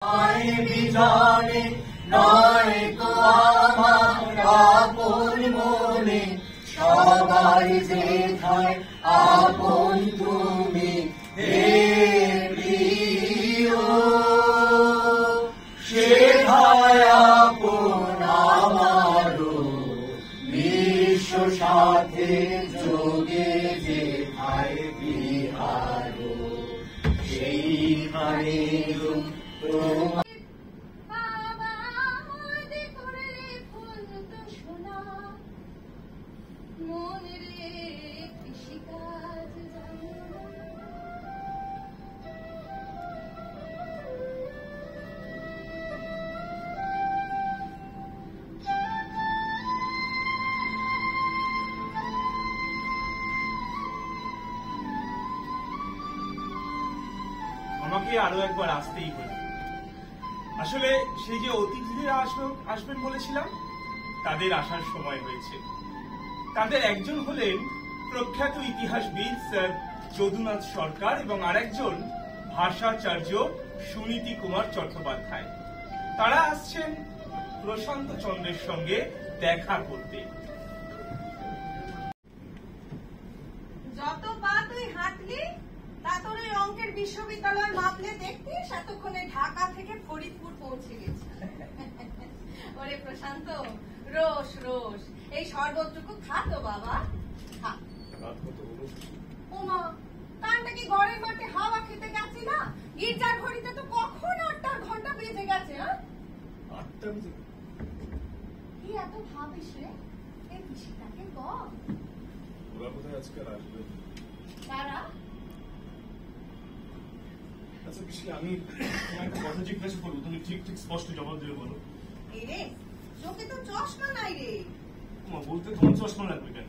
বিজানে নয় তো আমার আপন মনে, সবাই যেথায় আপন তুমি হে প্রিয়, সেথায় আপন আমারও বিশ্ব সাথে যোগে যেথায় বিহার, সেইখানে তোমার আমাকে আরো একবার আসতেই হলো। আসলে সেই যে অতিথিরা আসবেন বলেছিলাম, তাদের আসার সময় হয়েছে। তাদের একজন হলেন প্রখ্যাত ইতিহাসবিদ স্যার যদুনাথ সরকার এবং আরেকজন ভাষাচার্য সুনীতি কুমার চট্টোপাধ্যায়। তারা আসছেন প্রশান্ত চন্দ্রের সঙ্গে দেখা করতে। যত পা তুই হাঁটলি তা তোর ওই অঙ্কের বিশ্ববিদ্যালয় মাপলে দেখতিস এতক্ষণে ঢাকা থেকে ফরিদপুর পৌঁছে গেছে। ওরে প্রশান্ত, রোস রোস এই শরবতটুকু খা তো বাবা, খা। ওমা, কানটা কি ঘরের মাঠে হাওয়া খেতে গেছি না? গির্জার ঘড়িতে তো কখন ৮টার ঘন্টা বেজে গেছে। কি এত ভাবিস রে? এই পিসিটাকে বল ওরা কোথায় আজকাল আসবে? তারা আচ্ছা পিসি, আমি তোমার একটা কথা জিজ্ঞাসা করবো, তুমি ঠিক ঠিক স্পষ্ট জবাব দিয়ে বলো। এই রে, চোখে তো চশমা নাই রে। বলতে তোমার চশমা লাগবে কেন?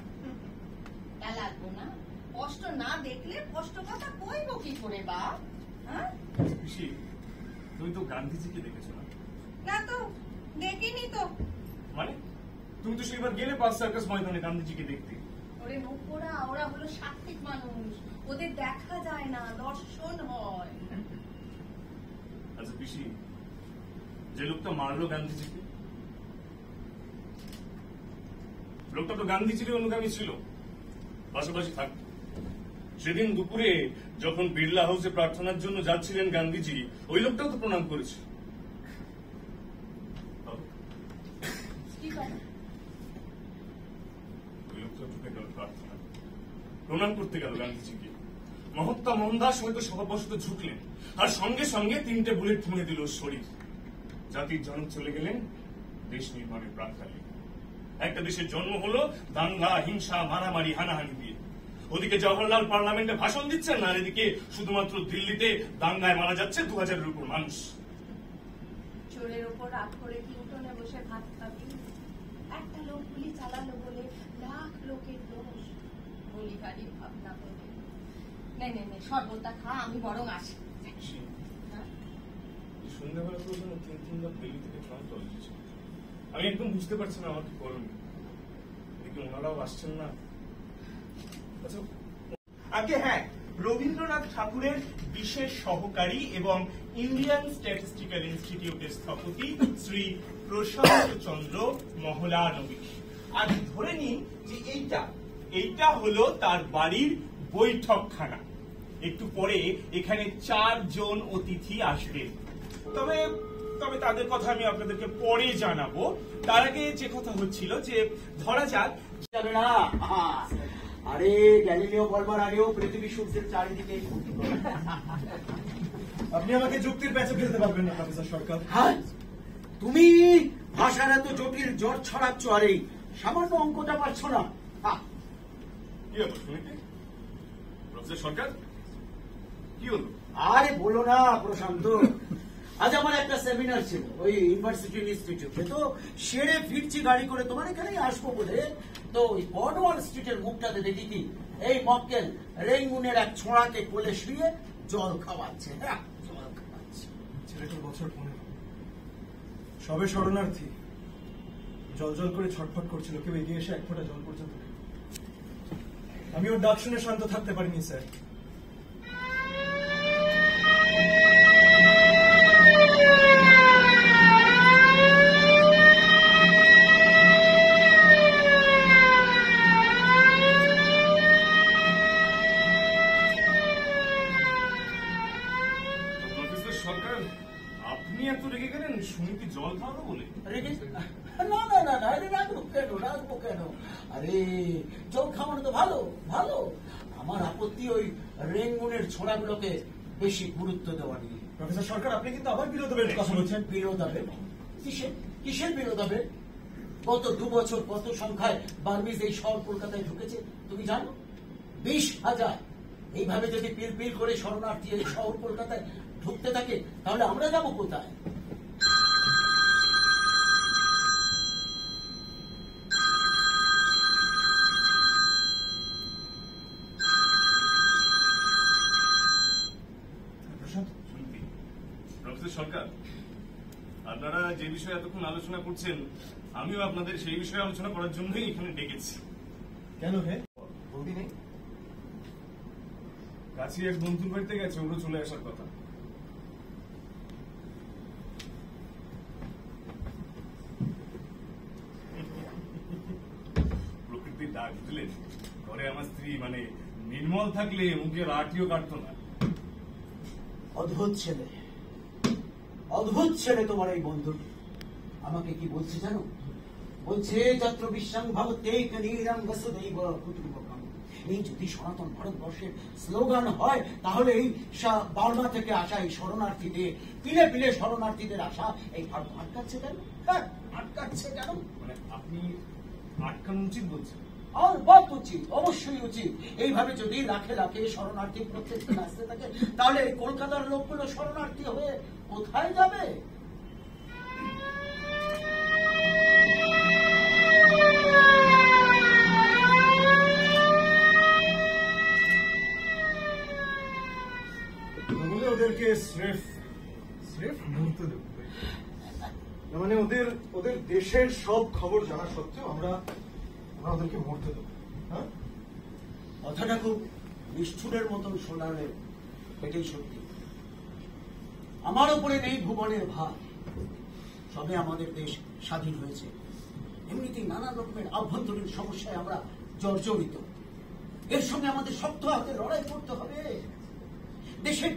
তা লাগবো না? কষ্ট না দেখলে কষ্ট কথা কইব কি করে বা? পিসি, তুমি তো গান্ধীজিকে দেখেছো না? না তো, দেখিনি তো। মানে তুমি তো সেবার গেলে পার্ক সার্কাস ময়দানে গান্ধীজিকে দেখতে। ওরে মুখ পোড়া, ওরা হলো সাত্ত্বিক মানুষ, ওদের দেখা যায় না, দর্শন হয়। আচ্ছা পিসি, যে লোকটা মারলো গান্ধীজিকে, লোকটা তো গান্ধীজির অনুগামী ছিল, পাশাপাশি থাকতো। সেদিন দুপুরে যখন বিড়লা হাউসে প্রার্থনার জন্য যাচ্ছিলেন গান্ধীজি, ওই লোকটাও তো প্রণাম করেছে। প্রণাম করতে গেল গান্ধীজিকে, মহাত্মা মোহনদাস হয়তো স্বভাববশত ঝুঁকলেন, আর সঙ্গে সঙ্গে 3টে বুলেট থুঁড়ে দিল শরীর। জাতির জনক চলে গেলেন দেশ নির্মাণের প্রাক্কালে। একটা দেশের জন্ম হলো দাঙ্গা, হিংসা, মারামারি, হানাহানি দিয়ে। ওদিকে জওহরলাল পার্লামেন্টে ভাষণ দিচ্ছেন, আর এদিকে শুধুমাত্র দিল্লিতে দাঙ্গায় মারা যাচ্ছে 2000-এর উপর মানুষ। চোরের উপর রাত করে কি উঠোনে বসে ভাত খাবি? একটা লোক গুলি চালালো বলে লাখ লোকের দোষ, বলিকারী ভাবনা করে। নেই নেই নেই, সর্বদা খা, আমি বরং আসি। সন্ধ্যাবেলা তো 3-3 দিল্লি থেকে ট্রান্স চলে এসেছে। আমি একদম বুঝতে পারছি না আমার কি করণীয়। এদিকে ওনারাও আসছেন না। আগে হ্যাঁ, রবীন্দ্রনাথ ঠাকুরের বিশেষ সহকারী এবং ইন্ডিয়ান স্ট্যাটিস্টিক্যাল ইনস্টিটিউটের স্থপতি শ্রী প্রশান্ত চন্দ্র মহলানবিশ। আজ ধরে নিন যে এইটা হলো তার বাড়ির বৈঠকখানা। একটু পরে এখানে 4 জন অতিথি আসবেন। তবে তাদের কথা আমি আপনাদেরকে পরে জানাবো। তার আগে যে কথা হচ্ছিল যে ধরা যাক যাবে না। আরে গ্যালিলিও বলবার আগেও পৃথিবী সূর্যের চারিদিকে। আপনি আমাকে যুক্তির প্যাচে ফেলতে পারবেন না প্রফেসর সরকার। হ্যাঁ, তুমি ভাষার এত জটিল জ্বর ছড়াচ্ছ, আর এই সামান্য অঙ্কটা পারছো না। কি হলো শুনিতে? প্রফেসর সরকার কি হলো? আরে বলো না প্রশান্ত, আজ আমার একটা সেমিনার ছিল ওই ইউনিভার্সিটি ইনস্টিটিউটে, তো সেরে ফিরছি গাড়ি করে তোমার এখানেই আসবো বলে, তো ওই বর্ডওয়াল স্ট্রিটের মুখটাতে দেখি কি এই মক্কেল রেঙ্গুনের এক ছোঁড়াকে কোলে শুয়ে জল খাওয়াচ্ছে। ছেলেটার বছর 15, সবে শরণার্থী, জল জল করে ছটফট করছিল, কেউ এগিয়ে এসে 1 ফোঁটা জল পর্যন্ত। আমি ওর ডাক শুনে শান্ত থাকতে পারিনি স্যার। আপনি এত রেগে গেলেন সুনীতি জল খাওয়ানো বলে? রেগে না না না না আরে রাখবো কেন আরে জল খাওয়ানো তো ভালো ভালো। আমার আপত্তি ওই রেঙ্গুনের ছোড়াগুলোকে বেশি গুরুত্ব দেওয়া নিয়ে। প্রফেসর সরকার, আপনি কিন্তু আবার বিরোধের কথা বলছেন। বিরোধ হবে কিসের বিরোধ হবে? গত 2 বছর কত সংখ্যায় বার্মিজ এই শহর কলকাতায় ঢুকেছে তুমি জানো? 20,000। এইভাবে যদি পিল করে শরণার্থী এই শহর কলকাতায় ঢুকতে থাকে তাহলে আমরা যাবো কোথায়? সুনীতি, প্রফেসর সরকার, আপনারা যে বিষয়ে এতক্ষণ আলোচনা করছেন আমিও আপনাদের সেই বিষয়ে আলোচনা করার জন্যই এখানে ডেকেছি। কেন হে? বৌদি নেই? কাছে এক বন্ধুর বাড়িতে গেছে, ওরও চলে আসার কথা। প্রকৃতির ডাক দিলেন। ঘরে আমার স্ত্রী মানে নির্মল থাকলে মুখে রাটিও কাটতো না। অদ্ভুত ছেলে তোমার এই বন্ধুটি। আমাকে কি বলছে জানো? বলছে যত্র বিশ্বাং ভবতে কনীরং বসুদৈব কুটুম্বকম। এই যদি সনাতন ভারতবর্ষের স্লোগান হয় তাহলে এই বার্মা থেকে আসা এই শরণার্থীদের পিলে শরণার্থীদের আসা এই ভারত আটকাচ্ছে কেন? আটকাচ্ছে কেন? মানে আপনি আটকানো উচিত বলছেন? আর বাদ উচিত, অবশ্যই উচিত। এইভাবে যদি লাখে লাখে শরণার্থী প্রত্যেকদিন আসতে থাকে তাহলে এই কলকাতার লোকগুলো শরণার্থী হয়ে কোথায় যাবে? ওদেরকে স্রেফ মুহূর্ত দেব, মানে ওদের দেশের সব খবর জানা সত্ত্বেও আমরা ওদেরকে মুহূর্ত দেব। হ্যাঁ, কথাটা খুব নিষ্ঠুরের মতন শোনালে এটাই সত্যি। আমার উপরে নেই ভুবনের ভার। সবে আমাদের দেশ স্বাধীন হয়েছে, এমনিতেই নানা রকমের আভ্যন্তরীণ সমস্যায় আমরা জর্জরিত। এর সঙ্গে আমাদের শক্ত হাতে লড়াই করতে হবে। দেশের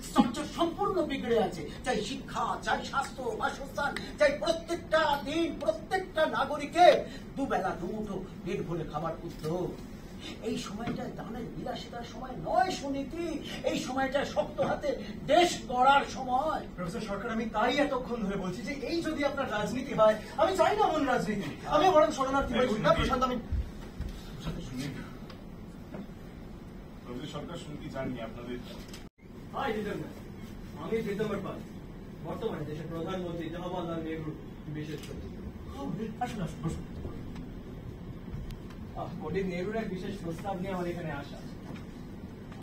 স্ট্রাকচার সম্পূর্ণ বিগড়ে আছে। চাই শিক্ষা, চাই স্বাস্থ্য, বাসস্থান, চাই প্রত্যেকটা দিন প্রত্যেকটা নাগরিকের দুবেলা দুমুঠো পেট ভরে খাবার উদ্যোগ। এই সময়টা দানের বিলাসিতার সময় নয় সুনীতি, এই সময়টা শক্ত হাতে দেশ গড়ার সময়। প্রফেসর সরকার, আমি তাই এতক্ষণ ধরে বলছি যে এই যদি আপনার রাজনীতি হয়, আমি চাই না এমন রাজনীতি। আমি বরং শরণার্থী না প্রশান্ত। আমি প্রফেসর সরকার শুনতে চাননি আপনাদের। হাই জিতেন্দ্র, আমি জিতেন্দ্র পাল, বর্তমানে দেশের প্রধানমন্ত্রী জওহরলাল নেহরু বিশেষ সচিব। আসুন আসুন বসুন। পণ্ডিত নেহরুর এক বিশেষ প্রস্তাব নিয়ে আমার এখানে আসা।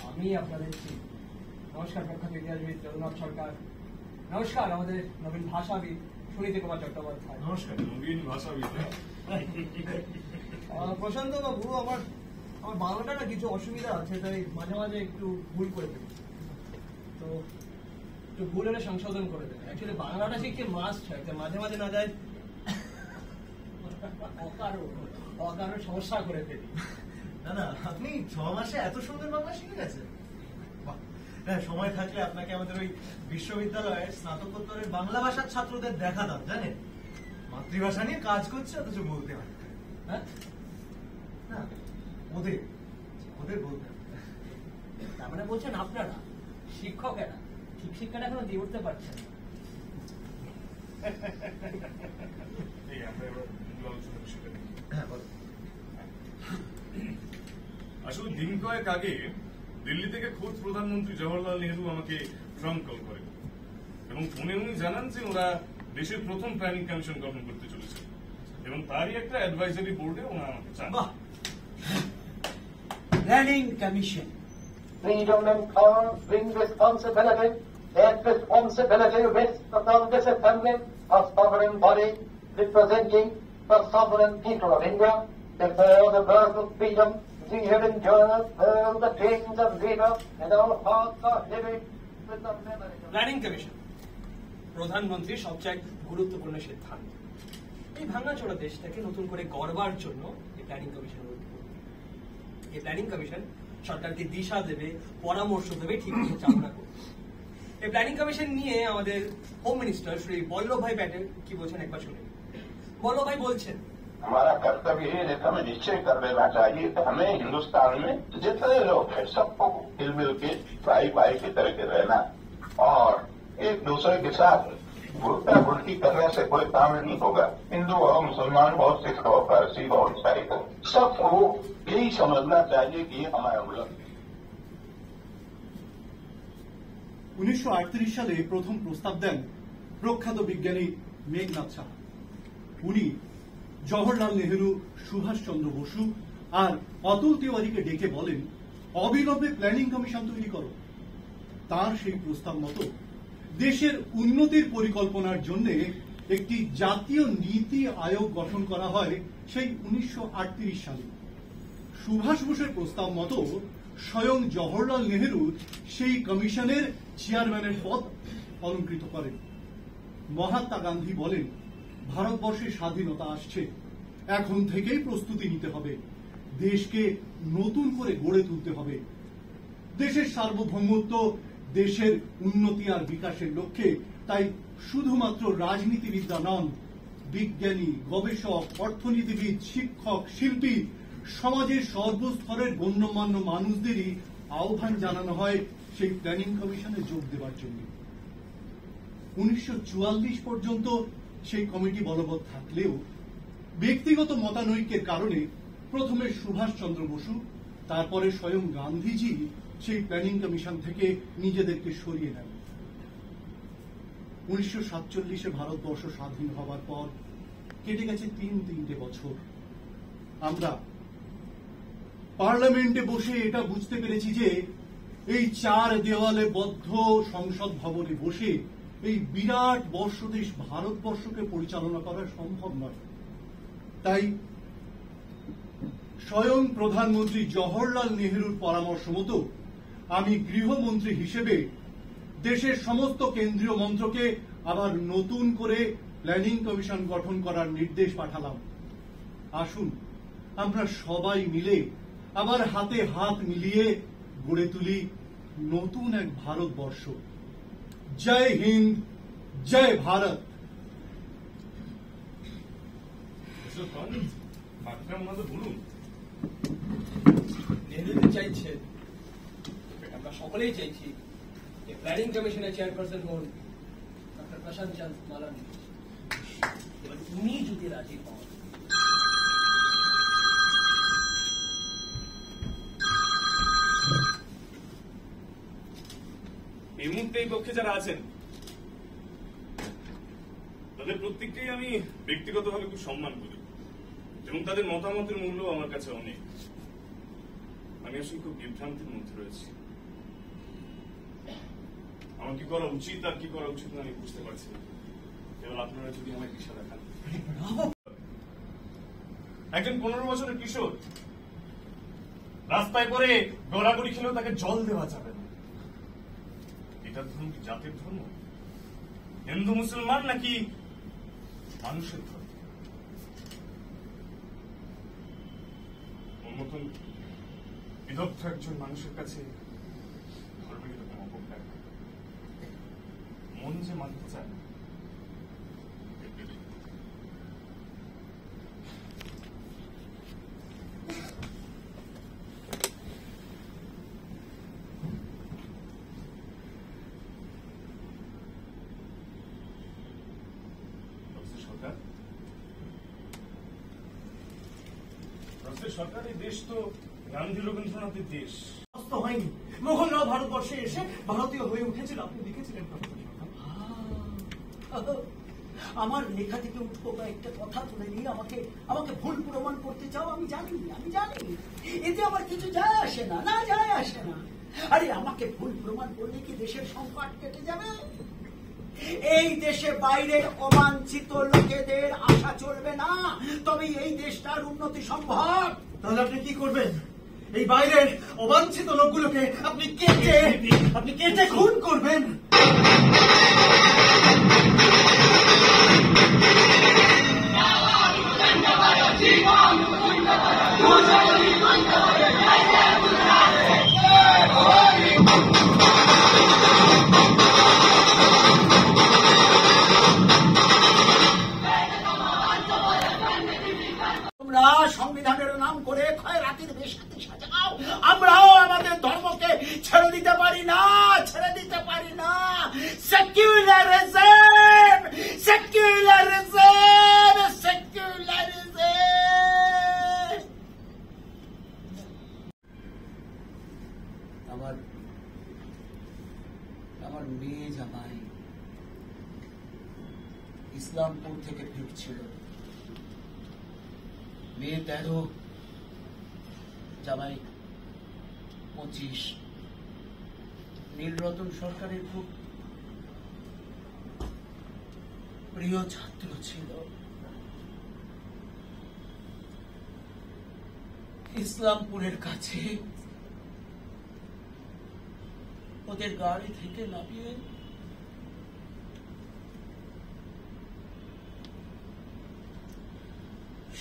আমি আপনাদের চিনি। নমস্কার প্রখ্যাত ইতিহাসবিদ জগন্নাথ সরকার। নমস্কার আমাদের নবীন ভাষাবিদ সুনীতি কুমার চট্টোপাধ্যায়। নমস্কার নবীন ভাষাবিদ। প্রশান্ত বাবু, আমার বাংলাটা না কিছু অসুবিধা আছে, তাই মাঝে মাঝে একটু ভুল করে দেবে, তো একটু ভুল হলে সংশোধন করে দেবে। অ্যাকচুয়ালি বাংলাটা শিখতে মাস্ট হয়, তাই মাঝে মাঝে না যায় অকারণ সমস্যা করে ফেলি। না, আপনি 6 মাসে এত সুন্দর বাংলা শিখে গেছেন। হ্যাঁ, সময় থাকলে আপনাকে আমাদের ওই বিশ্ববিদ্যালয়ের স্নাতকোত্তরের বাংলা ভাষার ছাত্রদের দেখাতাম, জানেন? মাতৃভাষা নিয়ে কাজ করছে অথচ বলতে হয়। হ্যাঁ, না ওদের বলতে হয়। তার মানে বলছেন আপনারা শিক্ষকেরা ঠিক শিক্ষাটা এখনো দিয়ে উঠতে পারছেন না। এই আমরা এবার মূল আলোচনার বিষয়টা দেখি। হ্যাঁ, বলো। আসলে দিন কয়েক আগে দিল্লি থেকে খোদ প্রধানমন্ত্রী জওহরলাল নেহরু আমাকে ট্রাম্প কল করেন এবং ফোনে উনি জানান যে ওরা দেশের প্রথম প্ল্যানিং কমিশন গঠন করতে চলেছে এবং তারই একটা অ্যাডভাইজারি বোর্ডে ওরা আমাকে চান। বাহ, planning commission. Freedom and power bring responsibility. That responsibility rests upon this assembly, a sovereign body representing the sovereign people of India. Before the birth of freedom, we have endured all the pains of labor, and our hearts are heavy with the memory of planning commission প্রধানমন্ত্রীর সবচেয়ে গুরুত্বপূর্ণ সিদ্ধান্ত। এই ভাঙাচোরা দেশটাকে নতুন করে গড়বার জন্য এই প্ল্যানিং কমিশন গঠিত। এই প্ল্যানিং কমিশন সরকারকে দিশা দেবে, পরামর্শ দেবে, ঠিক মতো চালনা করবে। এই প্ল্যানিং কমিশন নিয়ে আমাদের হোম मिनिस्टर श्री वल्लभ भाई पटेल की बोलছেন একবার শুনে। वल्लभ भाई बोलছেন, हमारा कर्तव्य ये है, हमें निश्चय कर लेना चाहिए कि हमें हिंदुस्तान में जितने लोग हैं सबको मिल के भाई भाई की तरह के रहना और एक दूसरे के साथ उल्टा उल्टी करने से कोई काम नहीं होगा। हिंदू और मुसलमान हो, सिख हो, पारसी हो, ईसाई हो, सबको यही समझना चाहिए कि ये हमारा मुल्क है। 1938 সালে প্রথম প্রস্তাব দেন প্রখ্যাত বিজ্ঞানী মেঘনাথ সাহা। উনি জওহরলাল নেহেরু, সুভাষচন্দ্র বসু আর অতুল তিওয়ারিকে ডেকে বলেন, অবিলম্বে প্ল্যানিং কমিশন তৈরি করো। তার সেই প্রস্তাব মতো দেশের উন্নতির পরিকল্পনার জন্য একটি জাতীয় নীতি আয়োগ গঠন করা হয় সেই 1938 সালে। সুভাষ বোসের প্রস্তাব মতো স্বয়ং জওহরলাল নেহেরু সেই কমিশনের চেয়ারম্যানের পদ অলঙ্কৃত করেন। মহাত্মা গান্ধী বলেন, ভারতবর্ষের স্বাধীনতা আসছে, এখন থেকেই প্রস্তুতি নিতে হবে, দেশকে নতুন করে গড়ে তুলতে হবে। দেশের সার্বভৌমত্ব, দেশের উন্নতি আর বিকাশের লক্ষ্যে তাই শুধুমাত্র রাজনীতিবিদরা নন, বিজ্ঞানী, গবেষক, অর্থনীতিবিদ, শিক্ষক, শিল্পী, সমাজের সর্বস্তরের গণ্যমান্য মানুষদেরই আহ্বান জানানো হয় সেই প্ল্যানিং কমিশনে যোগ দেওয়ার জন্য। 1944 পর্যন্ত সেই কমিটি বলবৎ থাকলেও ব্যক্তিগত মতানৈক্যের কারণে প্রথমে সুভাষচন্দ্র বসু, তারপরে স্বয়ং গান্ধীজি সেই প্ল্যানিং কমিশন থেকে নিজেদেরকে সরিয়ে নেন। 1947-এ ভারতবর্ষ স্বাধীন হওয়ার পর কেটে গেছে তিনটে বছর। আমরা পার্লামেন্টে বসে এটা বুঝতে পেরেছি যে এই চার দেওয়ালে বদ্ধ সংসদ ভবনে বসে এই বিরাট বর্ষদেশ ভারতবর্ষকে পরিচালনা করা সম্ভব নয়। তাই স্বয়ং প্রধানমন্ত্রী জওহরলাল নেহেরুর পরামর্শ মতো আমি গৃহমন্ত্রী হিসেবে দেশের সমস্ত কেন্দ্রীয় মন্ত্রকে আবার নতুন করে প্ল্যানিং কমিশন গঠন করার নির্দেশ পাঠালাম। আসুন আমরা সবাই মিলে আবার হাতে হাত মিলিয়ে গড়ে তুলি নতুন এক ভারতবর্ষ। জয় হিন্দ, জয় ভারত। বলুন, নেহেরু চাইছেন, আমরা সকলেই চাইছি যে প্ল্যানিং কমিশনের চেয়ারপারসন হন ডক্টর প্রশান্ত চাঁদ মালানি। এবার উনি যদি রাজি হন, এই মুহূর্তে এই পক্ষে যারা আছেন তাদের প্রত্যেককেই আমি ব্যক্তিগতভাবে খুব সম্মান করি এবং তাদের মতামতের মূল্য আমার কাছে অনেক। আমি আসলে খুব বিভ্রান্তির মধ্যে রয়েছি। আমার কি করা উচিত আর কি করা উচিত না আমি বুঝতে পারছি না। এবার আপনারা যদি আমায় দিশা দেখান। একজন 15 বছরের কিশোর রাস্তায় পরে গড়াগড়ি খেলেও তাকে জল দেওয়া যাবে না। এটার ধর্ম কি জাতির ধর্ম, হিন্দু মুসলমান নাকি মানুষের ধর্ম? ওর মতন বিদগ্ধ একজন মানুষের কাছে ধর্মের এরকম অপব্যয়, মন যে মানতে চায় না। সরকার, এই দেশ তো গান্ধী রবীন্দ্রনাথের দেশ। হয়নি, মোগলরাও ভারতবর্ষে এসে ভারতীয় হয়ে উঠেছিল। আপনি দেখেছিলেন? আমার লেখা থেকে উঠবো একটা কথা তুলে নিয়ে আমাকে ভুল প্রমাণ করতে চাও? আমি জানি এতে আমার কিছু যায় আসে না, যায় আসে না। আরে আমাকে ভুল প্রমাণ করলে কি দেশের সংকট কেটে যাবে? এই দেশে বাইরের অবাঞ্ছিত লোকেদের আশা চলবে না, তবে এই দেশটার উন্নতি সম্ভব। তাহলে আপনি কি করবেন? এই বাইরের অবাঞ্ছিত লোকগুলোকে আপনি কেটে খুন করবেন। ইসলামপুর থেকে ফিরছিল। মেয়ে 13, জামাই 25। নীলরতন সরকারের খুব প্রিয় ছাত্র ছিল। ইসলামপুরের কাছে ওদের গাড়ি থেকে নামিয়ে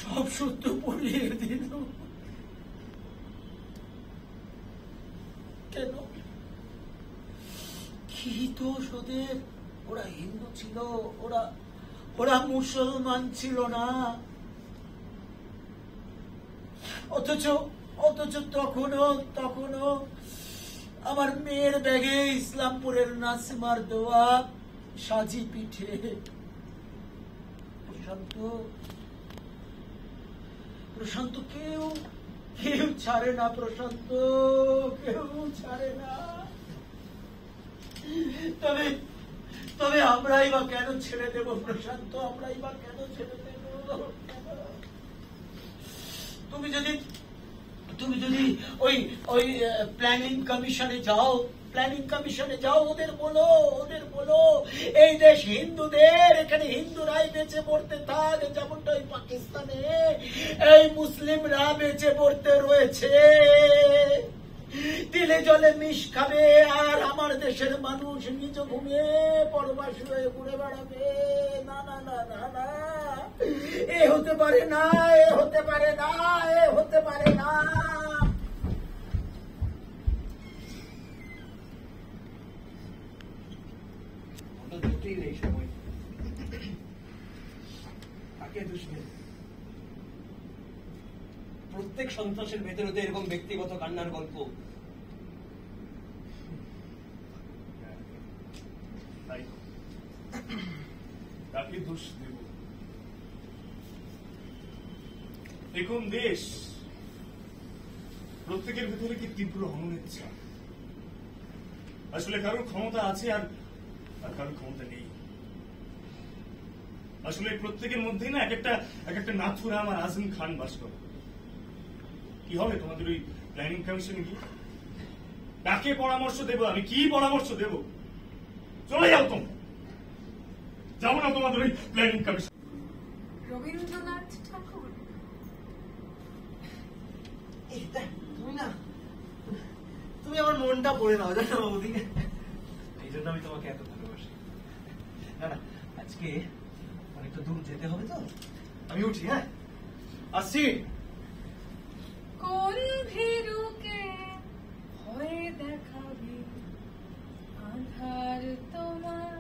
সব সত্য পড়িয়ে দিল। কেন? কি দোষ ওদের? ওরা হিন্দু ছিল, ওরা মুসলমান ছিল না। অথচ তখনও আমার মেয়ের ব্যাগে ইসলামপুরের নাসিমার দেওয়া সাজি পিঠে। প্রশান্ত কেউ ছাড়ে না, প্রশান্ত কেউ ছাড়ে না। তবে আমরাই বা কেন ছেড়ে দেব প্রশান্ত? আমরাই বা কেন ছেড়ে দেব? তুমি যদি ওই প্ল্যানিং কমিশনে যাও, ওদের বলো এই দেশ হিন্দুদের, এখানে হিন্দুরাই বেঁচে পড়তে থাক, যেমনটা ওই পাকিস্তানে এই মুসলিমরা বেঁচে পড়তে রয়েছে। তিলে জলে মিশ খাবে, আর আমার দেশের মানুষ নিজ ঘুমিয়ে পরবাসী হয়ে ঘুরে বেড়াবে। না না না না না, এ হতে পারে না, এ হতে পারে না, এ হতে পারে না। এই সময় কাকে দোষ দেব? প্রত্যেক সন্ত্রাসের ভেতরে তো এরকম ব্যক্তিগত কান্নার গল্প। কাকে দোষ দেব? এখন দেশ, প্রত্যেকের ভেতরে কি তীব্র অনিচ্ছা। আসলে কারোর ক্ষমতা আছে আর কারোর ক্ষমতা নেই। আসলে প্রত্যেকের মধ্যেই না এক একটা নাথুরাম আর আজম খান বাস করে। কি হবে তোমাদের ওই প্ল্যানিং কমিশনে গিয়ে? কাকে পরামর্শ দেব আমি? কি পরামর্শ দেব? চলে যাও তোমরা, যাবো না তোমাদের ওই প্ল্যানিং কমিশন। রবীন্দ্রনাথ ঠাকুর, তুমি আমার মনটা পড়ে নাও, জানো বৌদি। এই জন্য আমি তোমাকে এত ভালোবাসি। না না, আজকে অনেকটা দূর যেতে হবে তো, আমি উঠি। হ্যাঁ, আসছি। কোন ভীরুকে ভয় দেখাবে আধার তোমার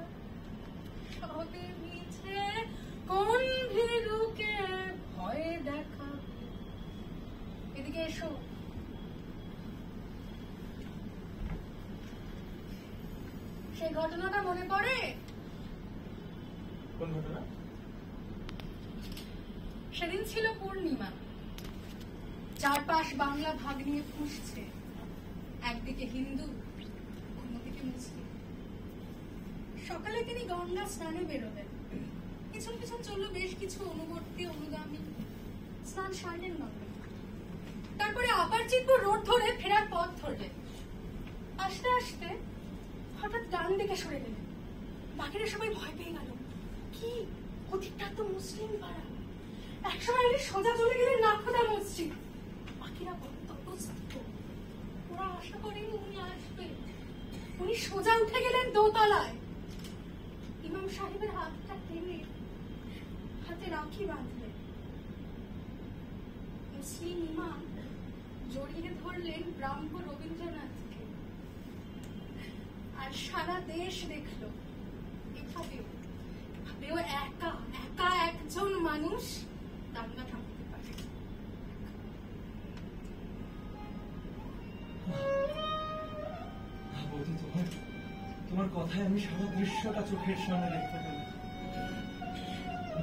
সবে মিছে? কোন ভীরুকে ভয় দেখাবে? এদিকে এসো। সেই ঘটনাটা মনে পড়ে? কোন ঘটনা? সেদিন ছিল পূর্ণিমা, চারপাশ বাংলা ভাগ নিয়ে ফুঁসছে, একদিকে হিন্দু, অন্যদিকে মুসলিম। সকালে তিনি গঙ্গা স্নানে বেরোলেন, পিছন পিছন চলল বেশ কিছু অনুবর্তী অনুগামী। স্নান সারলেন নগরে, তারপরে আপারচিতপুর রোড ধরে ফেরার পথ ধরলেন। আস্তে আস্তে হঠাৎ ডান দিকে সরে গেলেন। বাকিরা সবাই ভয় পেয়ে গেল। কি অধিকটা তো মুসলিম পাড়া। একসময় উনি সোজা চলে গেলেন নাখোদা মসজিদ। বাকিরা বক্তব্য, ওরা আশা করেনি উনি আসবে। উনি সোজা উঠে গেলেন দোতলায়। ইমাম সাহেবের হাতটা টেনে হাতে রাখি বাঁধলেন। মুসলিম ইমাম জড়িয়ে ধরলেন ব্রাহ্ম রবীন্দ্রনাথকে। আর সারা দেশ দেখলো এভাবেও একা একা একজন মানুষ দাঙ্গা থামাতে পারে। বৌদি, তোমার কথায় আমি সারা দৃশ্যটা চোখের সামনে দেখতে পেলাম।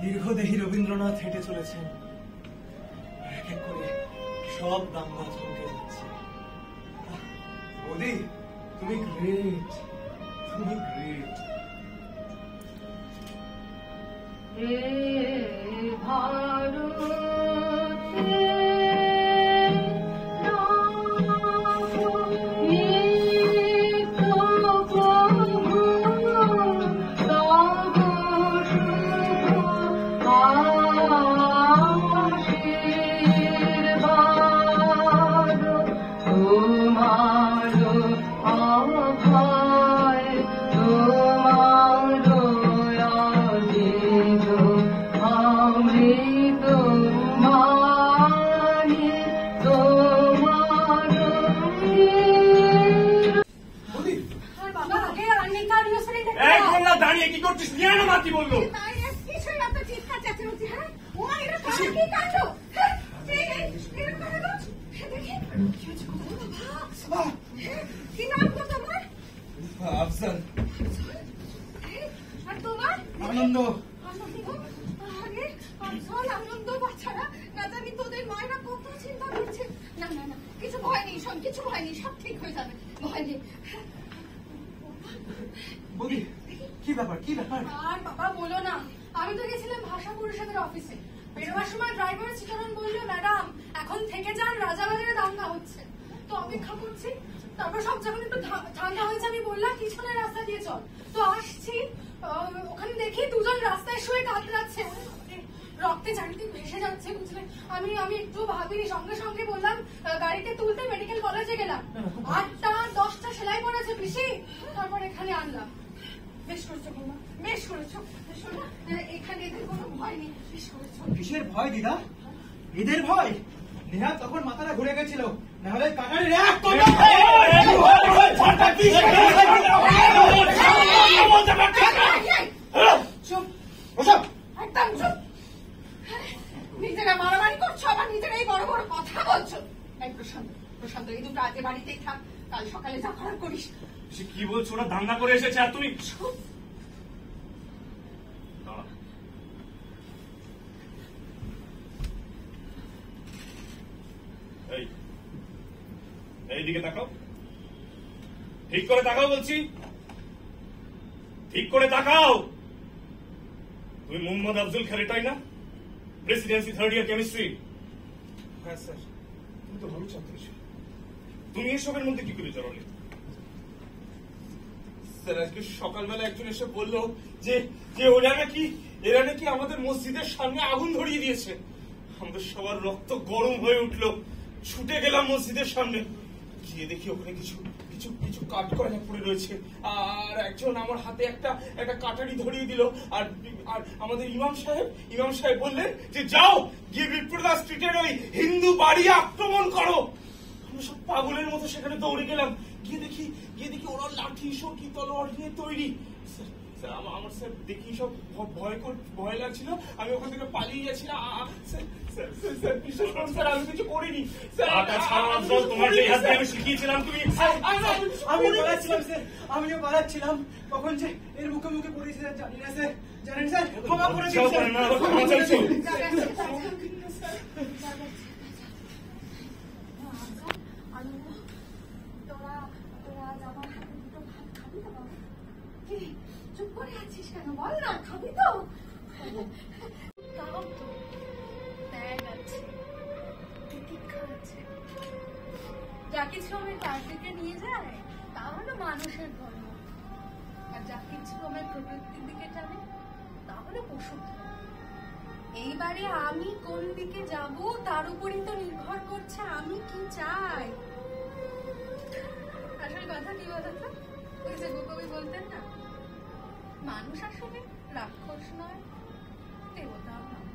দীর্ঘদেহী রবীন্দ্রনাথ হেঁটে চলেছেন, এক এক করে সব দাঙ্গা থমকে যাচ্ছে। বৌদি, তুমি গ্রেট, তুমি গ্রেট। দাঁড়িয়ে কি করছিস? নিয়ে আনো মা কি বললো? আফজাল। আনন্দ। আনন্দ বাচ্চারা না জানি তোদের মায়েরা কত চিন্তা করছে। না না না কিছু ভয় নেই, শোন কিছু ভয় নেই, সব ঠিক হয়ে যাবে, ভয় নেই। বৌদি কি ব্যাপার কি ব্যাপার? আর বাবা বলো না, আমি তো গেছিলাম ভাষা পরিষদের অফিসে। বেরোবার সময় ড্রাইভার চিটারন বললো, ম্যাডাম এখন থেকে যান, রাজাবাজারে দাঙ্গা হচ্ছে। তো অপেক্ষা করছি, তারপর সব যখন একটু ঠান্ডা হয়েছে আমি বললাম পিছনের রাস্তা দিয়ে চল। তো আসছি, ওখানে দেখি দুজন রাস্তায় শুয়ে কাতরাচ্ছে, রক্তে চারিদিক ভেসে যাচ্ছে, বুঝলে। আমি একটু ভাবিনি, সঙ্গে সঙ্গে বললাম গাড়িতে তুলতে মেডিকেল কলেজে গেলাম। 8টা 10টা সেলাই পড়েছে পিসি, তারপর এখানে আনলাম। বেশ করেছো বৌমা, বেশ করেছো। এখানে এদের কোনো ভয় নেই, বেশ করেছো। কিসের ভয় দিদা? এদের ভয়? নেহা তখন মাথাটা ঘুরে গেছিল, নাহলে কাটারের এক চুপ, একদম চুপ। নিজেরা মারামারি করছো, আবার নিজেরাই বড় বড় কথা বলছো। এই প্রশান্ত, প্রশান্ত এই দুটো আজকে বাড়িতেই থাক, কাল সকালে যা করার করিস। সে কি বলছো? ওরা দাঙ্গা করে এসেছে আর তুমি এইদিকে তাকাও, ঠিক করে তাকাও বলছি, ঠিক করে তাকাও। তুমি মোহাম্মদ আফজল খান, এটাই না? প্রেসিডেন্সি 3rd ইয়ার কেমিস্ট্রি। হ্যাঁ স্যার। তুমি তো ভালো ছাত্র ছিল, তুমি এসবের মধ্যে কি করে জড়ালে? স্যার আজকে সকালবেলা একজন এসে বললো যে এরা নাকি আমাদের মসজিদের সামনে আগুন ধরিয়ে দিয়েছে। আমাদের সবার রক্ত গরম হয়ে উঠলো, ছুটে গেলাম মসজিদের সামনে, গিয়ে দেখি ওখানে কিছু কিছু কিছু কাঠ কয়লা পড়ে রয়েছে, আর একজন আমার হাতে একটা কাটারি ধরিয়ে দিল। আর আমাদের ইমাম সাহেব বললেন যে যাও গিয়ে বিপ্রদা স্ট্রিটের ওই হিন্দু বাড়ি আক্রমণ করো। আমরা সব পাগলের মতো সেখানে দৌড়ে গেলাম, গিয়ে দেখি ওরা লাঠি সকি তলোয়ার নিয়ে তৈরি। স্যার আমার স্যার দেখি সব ভয় লাগছিল, আমি ওখান থেকে পালিয়ে গেছিলাম। স্যার বিশ্বাস করুন স্যার, আমি কিছু করিনি স্যার। তোমার যে হাতে আমি শিখিয়েছিলাম তুমি। আমিও পালাচ্ছিলাম, কখন যে এর মুখে মুখে পড়েছিলেন জানি না স্যার। জানেন স্যার, ক্ষমা করে দিন চুপ করে আছিস কেন? বল না, খাবি তো? যা কিছু আমি তার দিকে নিয়ে যায় তাহলে মানুষের ধর্ম, আর যা কিছু আমার প্রকৃতির দিকে টানে তাহলে পশুর ধর্ম। এইবারে আমি কোন দিকে যাব তার উপরই তো নির্ভর করছে আমি কি চাই। আসল কথা কি বলতো, ওই যে কবি বলতেন না, মানুষ আসলে রাক্ষস নয়, দেবতাও নয়,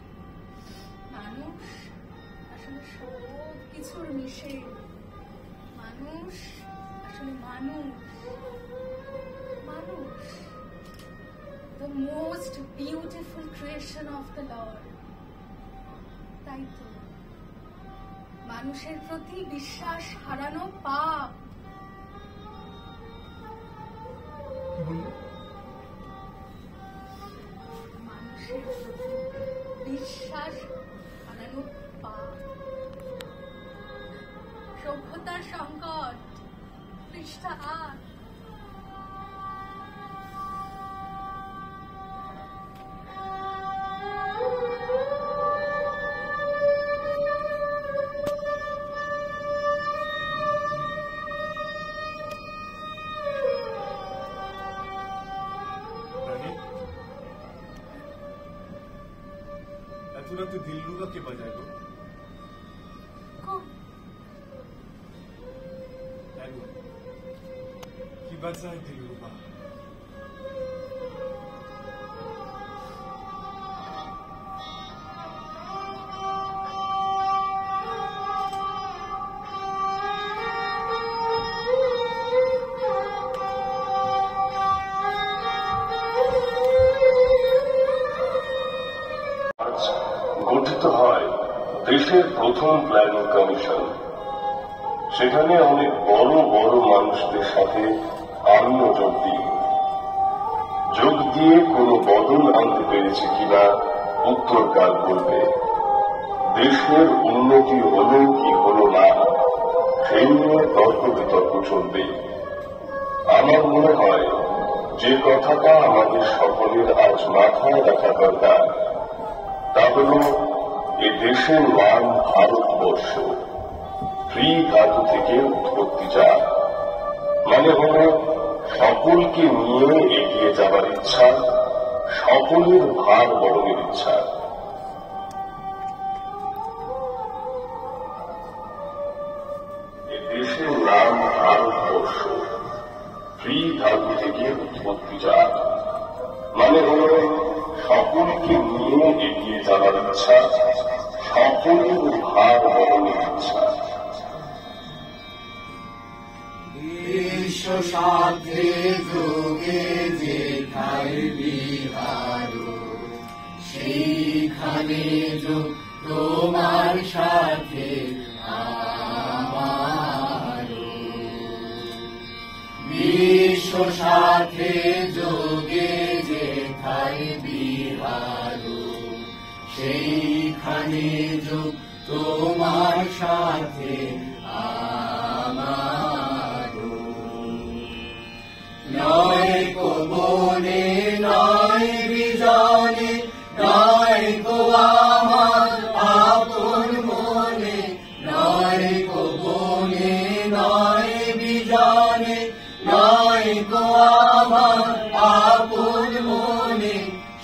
মানুষ আসলে সব কিছুর মিশে। মানুষ আসলে মানুষ, the most beautiful creation of the Lord। তাই তো মানুষের প্রতি বিশ্বাস হারানো পাপ। মানুষের প্রতি বিশ্বাস হারানো পাপ। সভ্যতার সংকট, পৃষ্ঠা 8। এত রাতে দিলরুবা কে বাজায় গো? কি বাজায় দিলরুবা? গঠিত হয় দেশের প্রথম প্ল্যানিং কমিশন। সেখানে অনেক বড় বড় মানুষদের সাথে আমিও যোগ দিয়ে কোনো বদল আনতে পেরেছে কিনা উত্তরকাল বলবে। দেশের উন্নতি হলো কি হলো না সেই নিয়ে তর্ক বিতর্ক চলবে। আমার মনে হয় যে কথাটা আমাদের সকলের আজ মাথায় রাখা দরকার তা হল এ দেশের নাম ভারতবর্ষ। ফ্রি ধাতু থেকে উৎপত্তি যায়, মানে হল সকলকে নিয়ে এগিয়ে যাবার ইচ্ছা, সকলের ভার বরণের ইচ্ছা। এ দেশের নাম ভারতবর্ষ। ফ্রি ধাতু থেকে উৎপত্তি যায়, মানে হল সকলকে নিয়ে এগিয়ে যাওয়ার ইচ্ছা, সকলের ভার বরণের ইচ্ছা। বিশ্ব সাথে যোগে যেথায় বিহার, সেইখানে যোগ তোমার সাথে আমার। বিশ্ব সাথে যোগে যেথায় বিহার, সেইখানে যোগ তোমার সাথে আমার। নয় কো বনে নয় বিজনে, নয় কো আমার আপন মনে। নয় কো বনে নয় বিজনে, নয় কো আমার আপন মনে।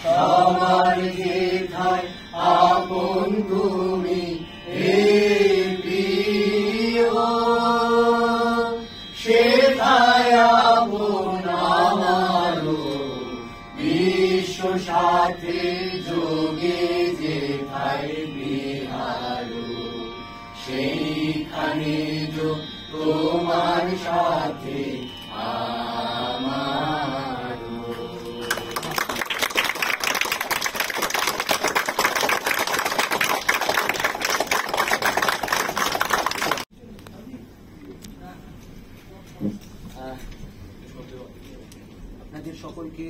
সবার যেথায় আপন তুমি হে প্রিয়, সেথায় আপন আমারও। বিশ্ব সাথে যোগে যেথায় বিহার, সেইখানে যোগ তোমার সাথে আমার। আপনাদের সকলকে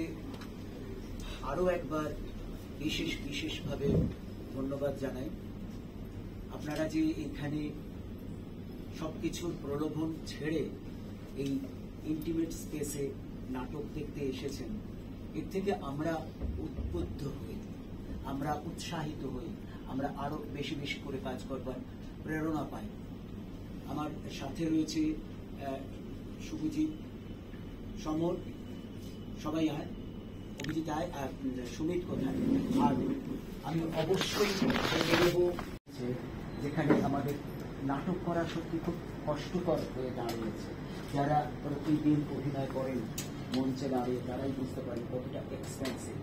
আরো একবার বিশেষভাবে ধন্যবাদ জানাই। আপনারা যে এখানে সবকিছুর প্রলোভন ছেড়ে এই ইন্টিমেট স্পেসে নাটক দেখতে এসেছেন, এর থেকে আমরা উদ্বুদ্ধ হই, আমরা উৎসাহিত হই, আমরা আরো বেশি বেশি করে কাজ করবার প্রেরণা পাই। আমার সাথে রয়েছে শুভজিৎ, সমর, সবাই আয়, অভিজিৎ আয়, আর সুমিত কোথায়। আর আমি অবশ্যই দেব যেখানে আমাদের নাটক করা সত্যি খুব কষ্টকর হয়ে দাঁড়িয়েছে। যারা প্রতিদিন অভিনয় করেন মঞ্চে দাঁড়িয়ে, তারাই বুঝতে পারেন কতটা এক্সপেন্সিভ।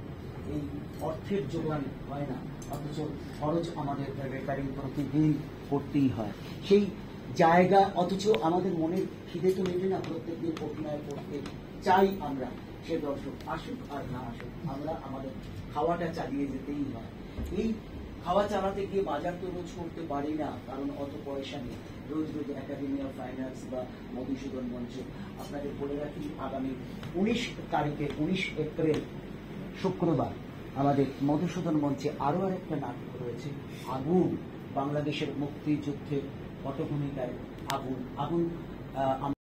এই অর্থের যোগান হয় না, অথচ খরচ আমাদের রেকারিং প্রতিদিন করতেই হয়। সেই জায়গা, অথচ আমাদের মনের খিদে তো মেটে না, প্রত্যেকদিন অভিনয় করতে চাই আমরা। সে দর্শক আসুক আর না আসুক, আমরা আমাদের খাওয়াটা চালিয়ে যেতেই হয়। এই খাওয়া চালাতে গিয়ে বাজার তো রোজ করতে পারি না, কারণ অত পয়সা নেই। রোজ রোজ একাডেমি অফ ফাইন আর্টস বা মধুসূদন মঞ্চ। আপনাদের বলে রাখি, আগামী 19 তারিখে 19 এপ্রিল শুক্রবার আমাদের মধুসূদন মঞ্চে আরো আরেকটা নাটক রয়েছে, আগুন। বাংলাদেশের মুক্তিযুদ্ধের পটভূমিকায় আগুন।